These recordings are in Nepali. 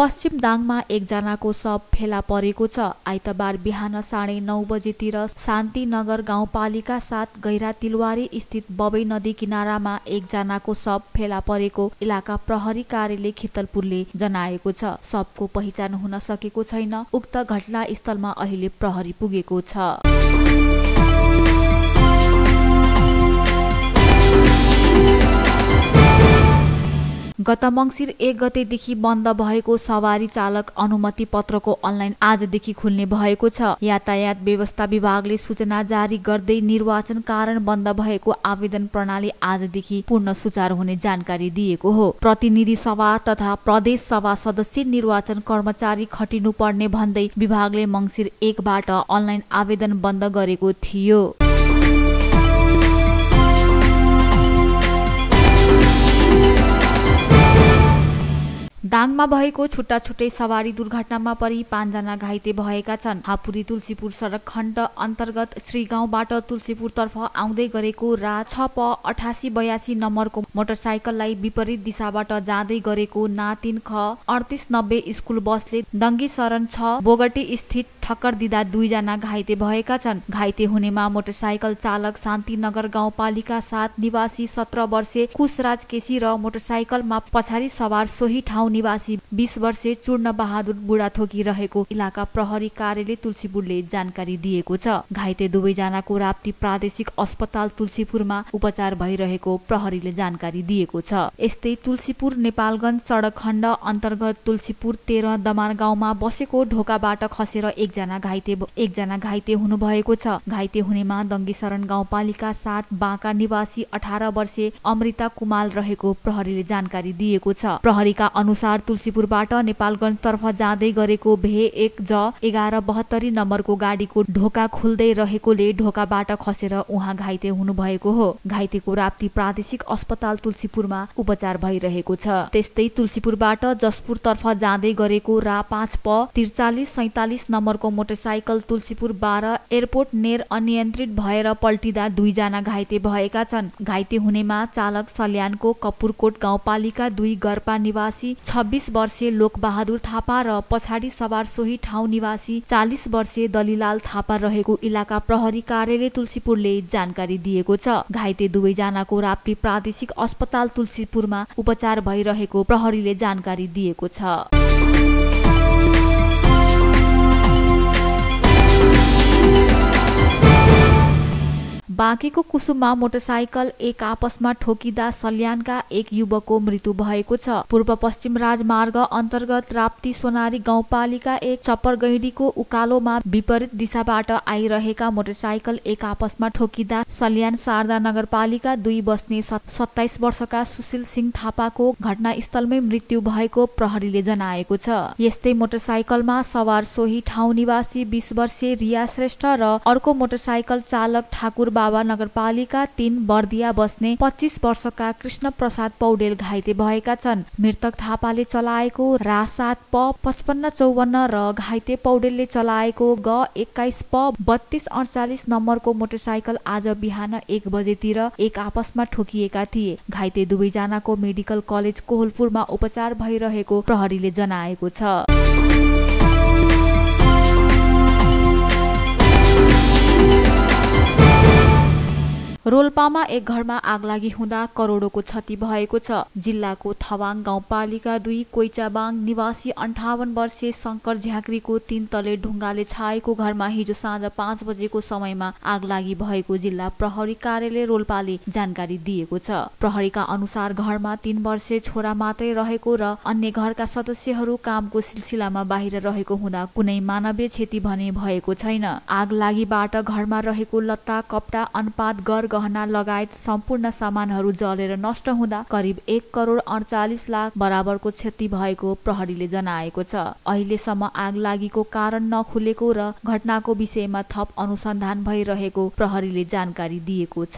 पश्चिम दाङमा एकजनाको शव फेला परेको छ। आइतबार बिहान 9:30 बजेतिर शान्तिनगर गाउँपालिका 7 गैरा तिलवारी स्थित बबई नदी किनारामा एकजनाको शव फेला परेको इलाका प्रहरी कार्यालय खितलपुरले जनाएको छ। शवको पहिचान हुन सकेको छैन। उक्त घटनास्थलमा अहिले प्रहरी पुगेको छ। गत मङ्सिर 1 गतेदेखि बन्द भएको सवारी चालक अनुमति पत्रको अनलाइन आजदेखि खुल्ने भएको छ। यातायात व्यवस्था विभागले सूचना जारी गर्दै निर्वाचन कारण बन्द भएको आवेदन प्रणाली आजदेखि पूर्ण सुचारू हुने जानकारी दिएको हो। प्रतिनिधि सभा तथा प्रदेश सभा सदस्य निर्वाचन कर्मचारी खटिनु पर्ने भन्दै विभागले मङ्सिर 1 बाट अनलाइन आवेदन बन्द गरेको थियो। दाङमा भएको छुट्टा छुट्टै सवारी दुर्घटनामा परि 5 जना घाइते भएका छन्। हापुरी तुलसीपुर सडक खण्ड अन्तर्गत श्रीगाउँबाट तुलसीपुरतर्फ आउँदै गरेको रा 6 8882 नम्बरको मोटरसाइकललाई विपरीत दिशाबाट जाँदै गरेको ना 3 ख 3890 स्कुल बसले दङ्गी शरण 6 बोगटी स्थित ठक्कर दिँदा 2 जना घाइते भएका छन्। घाइते हुनेमा मोटरसाइकल चालक शान्तिनगर गाउँपालिका 7 निवासी 17 वर्षीय कुशराज केसी र मोटरसाइकलमा पछाडि सवार सोही ठाउँ निवासी 20 वर्षीय चूर्ण बहादुर बुढाथोकी रहेको इलाका प्रहरी कार्यालय तुलसीपुरले जानकारी दिएको छ। घाइते दुवैजनाको राप्ती प्रादेशिक अस्पताल तुलसीपुरमा उपचार भइरहेको प्रहरीले जानकारी दिएको छ। यस्तै तुलसीपुर नेपालगञ्ज सडक खण्ड अन्तर्गत तुलसीपुर 13 दमान गाउँमा बसेको ढोकाबाट खसेर एकजना घाइते हुनुभएको छ। घाइते हुनेमा दङ्गी शरण गाउँपालिका 7 बाँका निवासी 18 वर्षीय अमृता कुमाल रहेको प्रहरीले जानकारी दिएको छ। प्रहरीका अनुसार तुलसीपुरबाट नेपालगञ्ज तर्फ जाँदै गरेको भे 1 ज 1172 नम्बरको गाडीको ढोका खुल्दै रहेकोले ढोकाबाट खसेर उहाँ घाइते हुनुभएको हो। घाइतेको राप्ती प्रादेशिक अस्पताल तुलसीपुरमा उपचार भइरहेको छ। त्यस्तै तुलसीपुरबाट जसपुर तर्फ जाँदै गरेको रा 5 प 4347 नम्बरको मोटरसाइकल तुलसीपुर 12 एयरपोर्ट नेर अनियन्त्रित भएर पल्टिँदा 2 जना घाइते भएका छन्। घाइते हुनेमा चालक सल्यानको कपुरकोट गाउँपालिका 2 गर्पा निवासी 26 वर्षीय लोकबहादुर थापा र पछाडि सवार सोही ठाउँ निवासी 40 वर्षीय दलिलाल थापा रहेको इलाका प्रहरी कार्यालय तुलसीपुरले जानकारी दिएको छ। घाइते दुवैजनाको राप्ती प्रादेशिक अस्पताल तुलसीपुरमा उपचार भइरहेको प्रहरीले जानकारी दिएको छ। बाँकेको कुसुममा मोटरसाइकल एक आपसमा ठोकिँदा सल्यानका एक युवकको मृत्यु भएको छ। पूर्व पश्चिम राजमार्ग अन्तर्गत राप्ती सोनारी गाउँपालिका 1 चप्परगैंडीको उकालोमा विपरीत दिशाबाट आइरहेका मोटरसाइकल एक आपसमा ठोकिँदा सल्यान शारदा नगरपालिका 2 बस्ने 27 वर्षका सुशील सिंह थापाको घटनास्थलमै मृत्यु भएको प्रहरीले जनाएको छ। यस्तै मोटरसाइकलमा सवार सोही ठाउँ निवासी 20 वर्षीय रिया श्रेष्ठ र अर्को मोटरसाइकल चालक ठाकुर बाबा नगरपालिका 3 बर्दिया बस्ने 25 वर्षका कृष्ण प्रसाद पौडेल घाइते भएका छन्। मृतक थापाले चलाएको रा 7 प 5554 र घाइते पौडेलले चलाएको ग 21 प 3248 नम्बरको मोटरसाइकल आज बिहान 1 बजेतिर एक आपसमा ठोकिएका थिए। घाइते दुवैजनाको मेडिकल कलेज कोहलपुरमा उपचार भइरहेको प्रहरीले जनाएको छ। रोल्पामा एक घरमा आगलागी हुँदा करोडको क्षति भएको छ। जिल्लाको थवाङ गाउँपालिका 2 कोइचाबाङ निवासी 58 वर्षीय शंकर झ्याक्रीको 3 तले ढुङ्गाले छाएको घरमा हिजो साँझ 5 बजेको समयमा आगलागी भएको जिल्ला प्रहरी कार्यालय रोल्पाले जानकारी दिएको छ। प्रहरीका अनुसार घरमा 3 वर्षीय छोरा मात्रै रहेको र अन्य घरका सदस्यहरू कामको सिलसिलामा बाहिर रहेको हुँदा कुनै मानवीय क्षति भने भएको छैन। आगलागीबाट घरमा रहेको लत्ता कपडा अन्नपात गहना लगायत सम्पूर्ण सामानहरू जलेर नष्ट हुँदा करिब 1 करोड 48 लाख बराबरको क्षति भएको प्रहरीले जनाएको छ। अहिलेसम्म आगलागीको कारण नखुलेको र घटनाको विषयमा थप अनुसन्धान भइरहेको प्रहरीले जानकारी दिएको छ।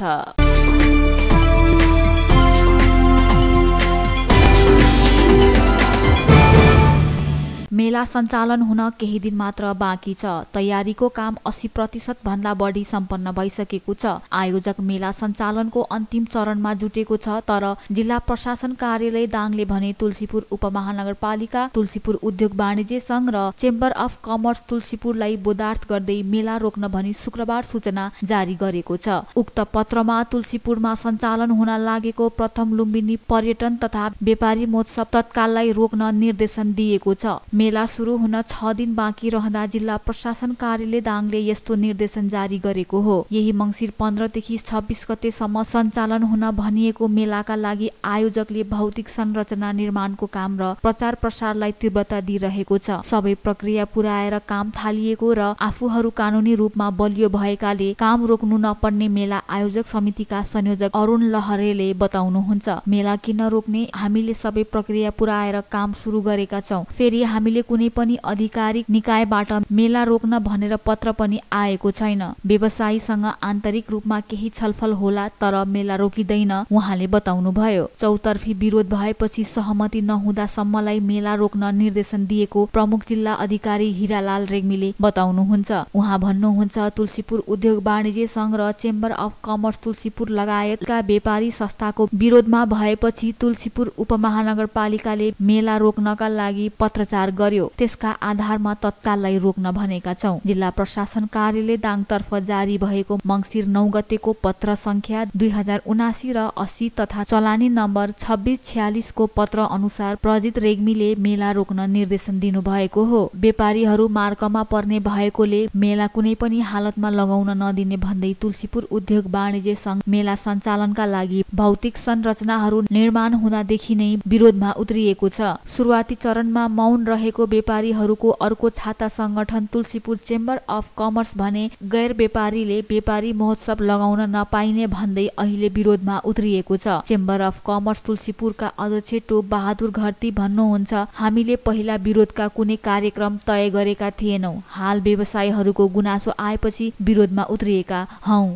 मेला मेला सञ्चालन हुन केही दिन मात्र बाँकी छ। तयारीको काम 80% भन्दा बढी सम्पन्न भइसकेको छ। आयोजक मेला सञ्चालनको अन्तिम चरणमा जुटेको छ। तर जिल्ला प्रशासन कार्यालय दाङले भने तुलसीपुर उपमहानगरपालिका, तुलसीपुर उद्योग वाणिज्य संघ र चेम्बर अफ कमर्स तुलसीपुरलाई बोधार्थ गर्दै मेला रोक्न भनी शुक्रबार सूचना जारी गरेको छ। उक्त पत्रमा तुलसीपुरमा सञ्चालन हुन लागेको प्रथम लुम्बिनी पर्यटन तथा व्यापारी महोत्सव तत्काललाई रोक्न निर्देशन दिएको छ। मेला सुरु हुन 6 दिन बाँकी रहँदा जिल्ला प्रशासन कार्यालय दाङले यस्तो निर्देशन जारी गरेको हो। यही मंसिर 15 देखि 26 गतेसम्म सञ्चालन हुन भनिएको मेलाका लागि आयोजकले भौतिक संरचना निर्माणको काम र प्रचार प्रसारलाई तीव्रता दिइरहेको छ। सबै प्रक्रिया पुर्याएर काम थालिएको र आफूहरू कानूनी रूपमा बलियो भएकाले काम रोक्नु नपर्ने मेला आयोजक समितिका संयोजक अरुण लहरेले बताउनुहुन्छ। मेला किन रोक्ने? हामीले सबै प्रक्रिया पुर्याएर काम सुरु गरेका छौं। फेरि हामीले कुनै पनि आधिकारिक निकायबाट मेला रोक्न भनेर पत्र पनि आएको छैन। व्यवसायीसँग आन्तरिक रूपमा केही छलफल होला तर मेला रोकिँदैन, उहाँले बताउनुभयो। चौतर्फी विरोध भएपछि सहमति नहुँदासम्मलाई मेला रोक्न निर्देशन दिएको प्रमुख जिल्ला अधिकारी हिरालाल रेग्मीले बताउनुहुन्छ। उहाँ भन्नुहुन्छ, तुलसीपुर उद्योग वाणिज्य संघ र चेम्बर अफ कमर्स तुलसीपुर लगायतका व्यापारी संस्थाको विरोधमा भएपछि तुलसीपुर उपमहानगरपालिकाले मेला रोक्नका लागि पत्रचार गर्यो। त्यसका आधारमा तत्काललाई रोक्न भनेका छौं। जिल्ला प्रशासन कार्यालय दाङतर्फ जारी भएको मंसिर 9 गतेको पत्र संख्या 2079 र 80 तथा चलानी नम्बर 2646 को पत्र अनुसार प्रजित रेग्मीले मेला रोक्न निर्देशन दिनु भएको हो। व्यापारीहरू मार्गमा पर्ने भएकोले मेला कुनै पनि हालतमा लगाउन नदिने भन्दै तुलसीपुर उद्योग वाणिज्य संघ मेला सञ्चालनका लागि भौतिक संरचनाहरू निर्माण हुँदादेखि नै विरोधमा उत्रिएको छ। सुरुवाती चरणमा मौन रहेको व्यापारीहरूको अर्को छाता संगठन तुलसीपुर चेम्बर अफ कमर्स भने गैर व्यापारीले व्यापारी महोत्सव लगाउन नपाइने भन्दै अहिले विरोधमा उत्रिएको छ। चेम्बर अफ कमर्स तुलसीपुरका अध्यक्ष टोप बहादुर घरती भन्नुहुन्छ, हामीले पहिला विरोधका कुनै कार्यक्रम तय गरेका थिएनौं। हाल व्यवसायीहरूको गुनासो आएपछि विरोधमा उत्रिएका हौं।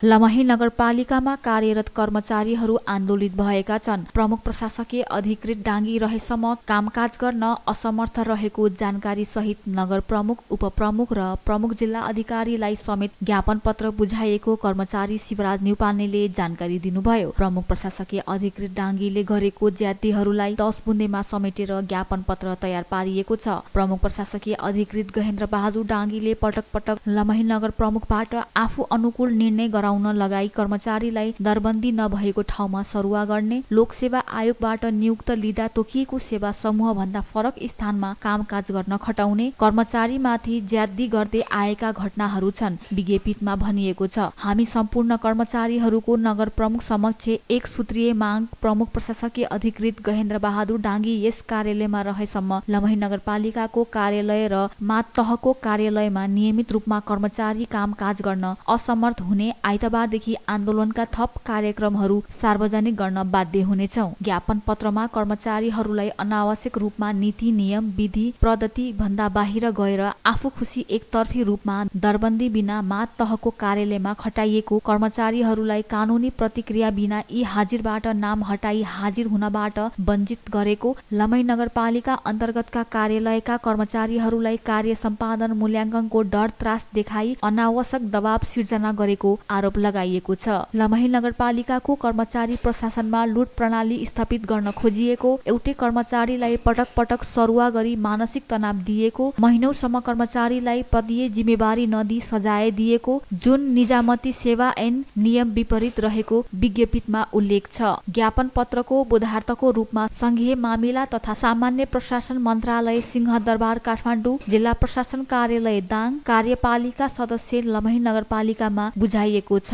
लमही नगरपालिकामा कार्यरत कर्मचारीहरू आन्दोलित भएका छन्। प्रमुख प्रशासकीय अधिकृत डाङ्गी रहेसम्म कामकाज गर्न असमर्थ रहेको जानकारी सहित नगर प्रमुख, उपप्रमुख र प्रमुख जिल्ला अधिकारीलाई समेत ज्ञापन पत्र बुझाइएको कर्मचारी शिवराज न्युपानेले जानकारी दिनुभयो। प्रमुख प्रशासकीय अधिकृत डाङ्गीले गरेको ज्यादतीहरूलाई 10 बुन्देमा समेटेर ज्ञापन पत्र तयार पारिएको छ। प्रमुख प्रशासकीय अधिकृत गहेन्द्र बहादुर डाङ्गीले पटक पटक लमही नगर प्रमुखबाट आफू अनुकूल निर्णय गराउन लगाई कर्मचारीलाई दरबन्दी नभएको ठाउँमा सरुवा गर्ने, लोकसेवा आयोगबाट नियुक्त लिँदा तोकिएको सेवा समूह भन्दा फरक स्थानमा कामकाज गर्न खटाउने, कर्मचारीमाथि ज्यादती गर्दै आएका घटनाहरू छन्। विज्ञप्तिमा भनिएको छ, हामी सम्पूर्ण कर्मचारीहरूको नगर प्रमुख समक्ष एक सूत्रीय माग प्रमुख प्रशासकीय अधिकृत गहेन्द्र बहादुर डाङ्गी यस कार्यालयमा रहेसम्म लमही नगरपालिकाको कार्यालय र मातहको कार्यालयमा नियमित रूपमा कर्मचारी कामकाज गर्न असमर्थ हुने, आइतबारदेखि आन्दोलनका थप कार्यक्रमहरू सार्वजनिक गर्न बाध्य हुनेछौं। ज्ञापन पत्रमा कर्मचारीहरूलाई अनावश्यक रूपमा नीति, नियम, विधि, पद्धति भन्दा बाहिर गएर आफू खुसी एकतर्फी रूपमा दरबन्दी बिना मातहको कार्यालयमा खटाइएको कर्मचारीहरूलाई कानूनी प्रतिक्रिया बिना यी हाजिरबाट नाम हटाई हाजिर हुनबाट वञ्चित गरेको, लमही नगरपालिका अन्तर्गतका कार्यालयका कर्मचारीहरूलाई कार्य सम्पादन मूल्याङ्कनको डर त्रास देखाई अनावश्यक दबाव सिर्जना गरेको आरोप लगाइएको छ। लमही नगरपालिकाको कर्मचारी प्रशासनमा लुट प्रणाली स्थापित गर्न खोजिएको, एउटै कर्मचारीलाई पटक पटक सरुवा गरी मानसिक तनाव दिएको, महिनौसम्म कर्मचारीलाई पदीय जिम्मेवारी नदिई सजाय दिएको, जुन निजामती सेवा ऐन नियम विपरीत रहेको विज्ञप्तिमा उल्लेख छ। ज्ञापन पत्रको बोधार्थको रूपमा संघीय मामिला तथा सामान्य प्रशासन मन्त्रालय सिंहदरबार काठमाडौँ, जिल्ला प्रशासन कार्यालय दाङ, कार्यपालिका सदस्य लमही नगरपालिकामा बुझाइएको छ।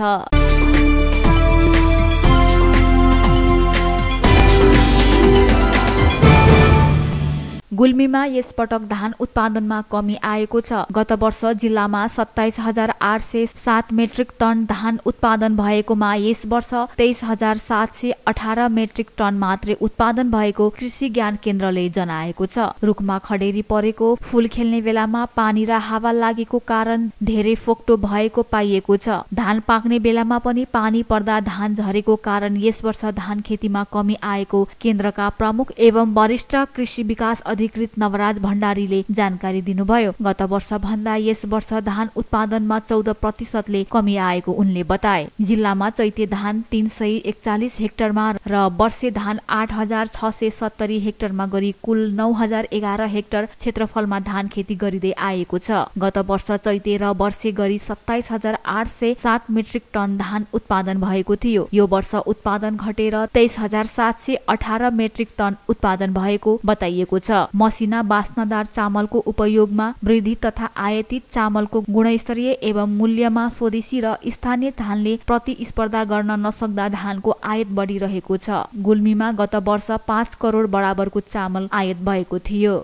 गुल्मीमा यसपटक धान उत्पादनमा कमी आएको छ। गत वर्ष जिल्लामा 27,807 मेट्रिक टन धान उत्पादन भएकोमा यस वर्ष 23,718 मेट्रिक टन मात्रै उत्पादन भएको कृषि ज्ञान केन्द्रले जनाएको छ। रुखमा खडेरी परेको, फूल खेल्ने बेलामा पानी र हावा लागेको कारण धेरै फोक्टो भएको पाइएको छ। धान पाक्ने बेलामा पनि पानी पर्दा धान झरेको कारण यस वर्ष धान खेतीमा कमी आएको केन्द्रका प्रमुख एवं वरिष्ठ कृषि विकास अधिकृत नवराज भण्डारीले जानकारी दिनुभयो। गत वर्ष भन्दा यस वर्ष धान उत्पादनमा 14% कमी आएको उनले बताए। जिल्लामा चैते धान 341 हेक्टरमा र वर्षे धान 8,670 हेक्टरमा गरी कुल 9,011 हेक्टर क्षेत्रफलमा धान खेती गरिँदै आएको छ। गत वर्ष चैते र वर्षे गरी 27,807 मेट्रिक टन धान उत्पादन भएको थियो। यो वर्ष उत्पादन घटेर 23,718 मेट्रिक टन उत्पादन भएको बताइएको छ। मसिना बास्नादार चामलको उपयोगमा वृद्धि तथा आयातित चामलको गुणस्तरीय एवं मूल्यमा स्वदेशी र स्थानीय धानले प्रतिस्पर्धा गर्न नसक्दा धानको आयात बढिरहेको छ। गुल्मीमा गत वर्ष 5 करोड बराबरको चामल आयात भएको थियो।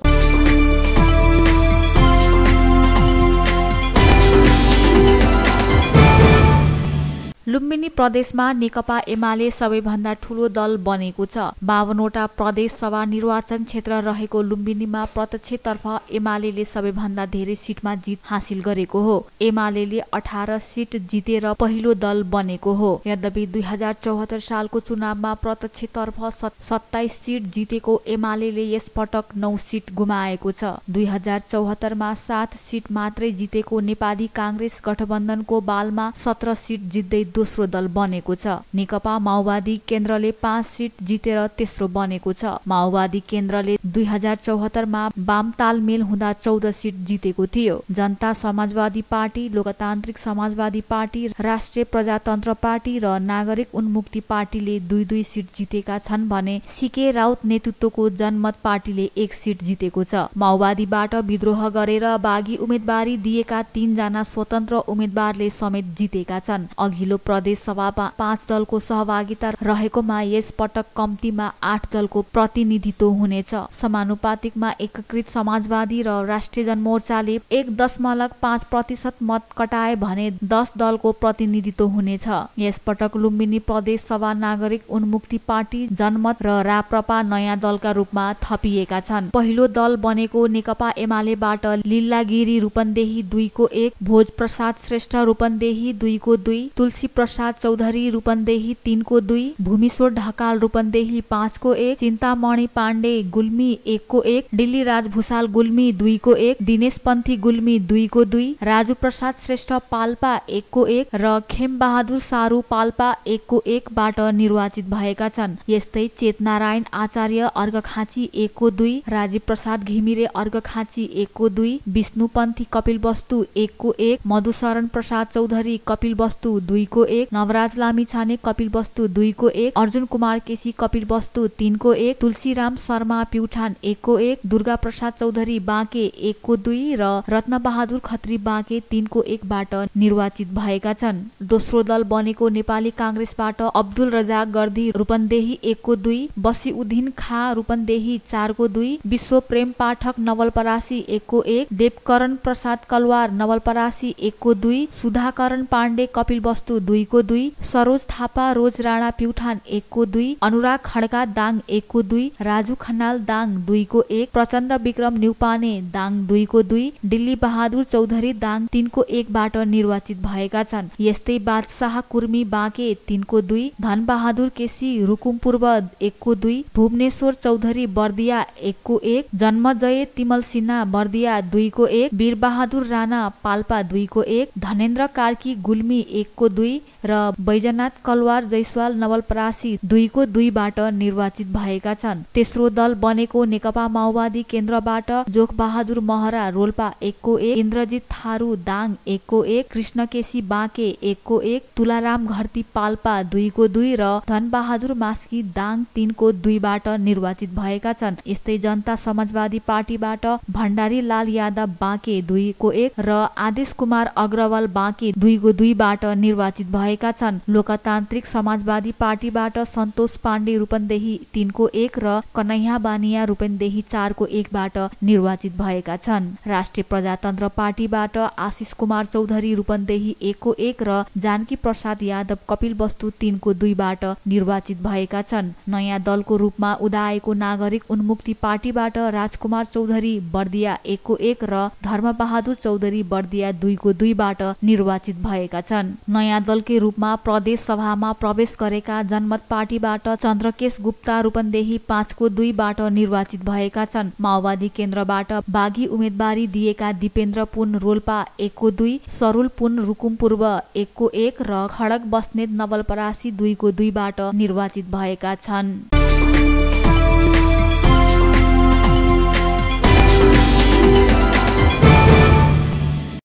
लुम्बिनी प्रदेशमा नेकपा एमाले सबैभन्दा ठूलो दल बनेको छ। 52वटा प्रदेश सभा निर्वाचन क्षेत्र रहेको लुम्बिनीमा प्रत्यक्षतर्फ एमाले सबैभन्दा धेरै सिटमा जित हासिल गरेको हो। एमाले 18 सिट जितेर पहिलो दल बनेको हो। यद्यपि 2074 सालको चुनावमा प्रत्यक्षतर्फ 27 सिट जितेको एमाले यस पटक 9 सिट गुमाएको छ। 2074 मा 7 सिट मात्रै जितेको नेपाली कांग्रेस गठबन्धनको बालमा 17 सिट जित्दै दोस्रो दल बनेको छ। नेकपा माओवादी केन्द्रले 5 सिट जितेर तेस्रो बनेको छ। माओवादी केन्द्रले 2074 मा वाम तालमेल हुँदा 14 सिट जितेको थियो। जनता समाजवादी पार्टी, लोकतान्त्रिक समाजवादी पार्टी, राष्ट्रिय प्रजातन्त्र पार्टी र नागरिक उन्मुक्ति पार्टीले 2-2 सिट जितेका छन् भने सीके राउत नेतृत्वको जनमत पार्टीले 1 सिट जितेको छ। माओवादीबाट विद्रोह गरेर बागी उम्मेदवारी दिएका 3 जना स्वतन्त्र उम्मेदवारले समेत जितेका छन्। अघिल्लो प्रदेश सभामा 5 दलको सहभागिता रहेकोमा यस पटक कम्तीमा 8 दलको प्रतिनिधित्व हुनेछ। समानुपातिकमा एकीकृत समाजवादी र राष्ट्रिय जनमोर्चाले 1.5% मत कटाए भने 10 दलको प्रतिनिधित्व हुनेछ। यस पटक लुम्बिनी प्रदेश सभा नागरिक उन्मुक्ति पार्टी, जनमत र राप्रपा नयाँ दलका रूपमा थपिएका छन्। पहिलो दल बनेको नेकपा एमालेबाट लिल्लागिरी रूपन्देही 2 को 1, भोज प्रसाद श्रेष्ठ रूपन्देही 2 को 2, तुलसी प्रसाद चौधरी रूपन्देही 3 को 2, भूमिश्वर ढकाल रूपन्देही 5 को 1, चिन्तामणि पाण्डे गुल्मी 1 को 1, दिल्ली राज भूषाल गुल्मी 2 को 1, दिनेश पन्थी गुल्मी 2 को 2, राजू प्रसाद श्रेष्ठ पाल्पा 1 को 1 र खेम बहादुर सारू पाल्पा 1 को 1 बाट निर्वाचित भएका छन्। यस्तै चेतनारायण आचार्य अर्घखाँची 1 को 2, राजीव प्रसाद घिमिरे अर्घखाँची 1 को 2, विष्णुपन्थी कपिलवस्तु 1 को 1, मधुशरण प्रसाद चौधरी कपिलवस्तु 2 को 1, नवराज लामिछाने कपिलवस्तु 2 को 1, अर्जुन कुमार केसी कपिलवस्तु 3 को 1, तुलसीराम शर्मा प्युठान 1 को 1, दुर्गा प्रसाद चौधरी बाँके 1 को 2 र रत्न बहादुर खत्री बाँके 3 को 1 बाट निर्वाचित भएका छन्। दोस्रो दल बनेको नेपाली कांग्रेसबाट अब्दुल रजाक गर्दी रूपन्देही 1 को 2, बसीउद्दिन खा रूपन्देही 4 को 2, विश्व प्रेम पाठक नवलपरासी 1 को 1, देवकरण प्रसाद कलवार नवलपरासी 1 को 2, सुधाकरण पाण्डे कपिलवस्तु 2 को 2, सरोज थापा रोज राणा प्युठान 1 को 2, अनुराग खड्का दाङ 1 को 2, राजू खनाल दाङ 2 को 1, प्रचण्ड विक्रम न्युपाने दाङ 2 को 2, दिल्ली बहादुर चौधरी दाङ 3 को 1 बाट निर्वाचित भएका छन्। यस्तै बादशाह कुर्मी बाँके 3 को 2, धन बहादुर केसी रुकुम पूर्व 1 को 2, भुवनेश्वर चौधरी बर्दिया 1 को 1, जन्मजय तिमल सिन्हा बर्दिया 2 को 1, वीर बहादुर राणा पाल्पा 2 को 1, धनेन्द्र कार्की गुल्मी 1 को 2 र बैजनाथ कलवार जयसवाल नवलपरासी 2 को 2 बाट निर्वाचित भएका छन्। तेस्रो दल बनेको नेकपा माओवादी केन्द्रबाट जोख बहादुर महरा रोल्पा 1 को 1, इन्द्रजित थारू दाङ 1 को 1, कृष्ण केसी बाँके 1 को 1, तुलाराम घरती पाल्पा 2 को 2 र धन बहादुर मास्की दाङ 3 को 2 बाट निर्वाचित भएका छन्। यस्तै जनता समाजवादी पार्टीबाट भण्डारी लाल यादव बाँके 2 को 1 र आदेश कुमार अग्रवाल बाँके 2 को 2 बाट निर्वाचित भएका छन्। लोकतान्त्रिक समाजवादी पार्टीबाट सन्तोष पाण्डे रूपन्देही 3 को 1 र कन्हैया बानिया रूपन्देही 4 को 1 बाट निर्वाचित भएका छन्। राष्ट्रिय प्रजातन्त्र पार्टीबाट आशिष कुमार चौधरी रूपन्देही 1 को 1 र जानकी प्रसाद यादव कपिलवस्तु 3 को 2 बाट निर्वाचित भएका छन्। नयाँ दलको रूपमा उदाएको नागरिक उन्मुक्ति पार्टीबाट राजकुमार चौधरी बर्दिया 1 को 1 र धर्मबहादुर चौधरी बर्दिया 2 को 2 बाट निर्वाचित भएका छन्। नयाँ दलकै रूपमा प्रदेश सभामा प्रवेश गरेका जनमत पार्टीबाट चन्द्रकेश गुप्ता रूपन्देही 5 को 2 बाट निर्वाचित भएका छन्। माओवादी केन्द्रबाट बागी उम्मेदवारी दिएका दिपेन्द्र पुन रोल्पा 1 को 2, सरुल पुन रुकुम पूर्व 1 को 1 र खडक बस्नेत नवलपरासी 2 को 2 बाट निर्वाचित भएका छन्।